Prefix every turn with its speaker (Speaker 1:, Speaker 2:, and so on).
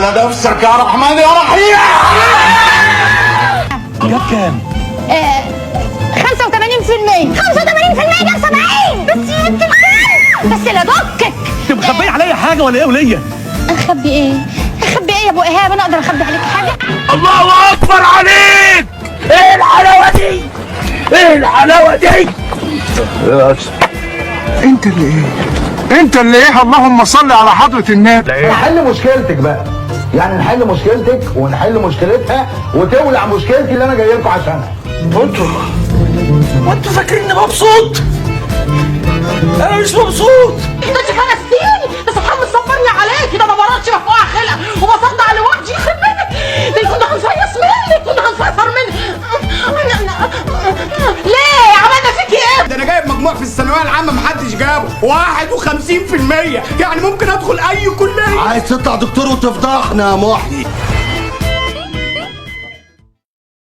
Speaker 1: على نفسك يا رحمن يا رحيم.
Speaker 2: جاب كام؟
Speaker 3: 85%. 85% جاب 70. بس يا انت بس لا دكك.
Speaker 2: انت مخبيه عليا حاجه ولا ايه وليا؟
Speaker 3: اخبي ايه؟ اخبي ايه يا ابو ايهاب؟ انا اقدر اخبي عليك حاجه؟
Speaker 1: الله اكبر عليك. ايه الحلاوه دي؟ ايه الحلاوه دي؟
Speaker 4: انت اللي ايه؟ انت اللي ايه؟ اللهم صل على حضرة النبي.
Speaker 5: نحل مشكلتك بقى، يعني نحل مشكلتك ونحل مشكلتها وتولع مشكلتي اللي انا جاي لكم عشانها.
Speaker 1: وانتوا فاكريني مبسوط؟ انا مش مبسوط.
Speaker 3: انت فلسطيني بس محمد صبرني عليك ده ما براتش مفقوعه خلقه وبصدع لوحدي. ده كنا هنفيص منك، كنا هنفيصر منك. ليه عملنا فيك ايه؟
Speaker 6: ده انا جايب مجموع في الثانويه العامه محدش جابه 51%، يعني ممكن ادخل اي كليه.
Speaker 1: عايز تطلع دكتور وتفضحنا يا محيي.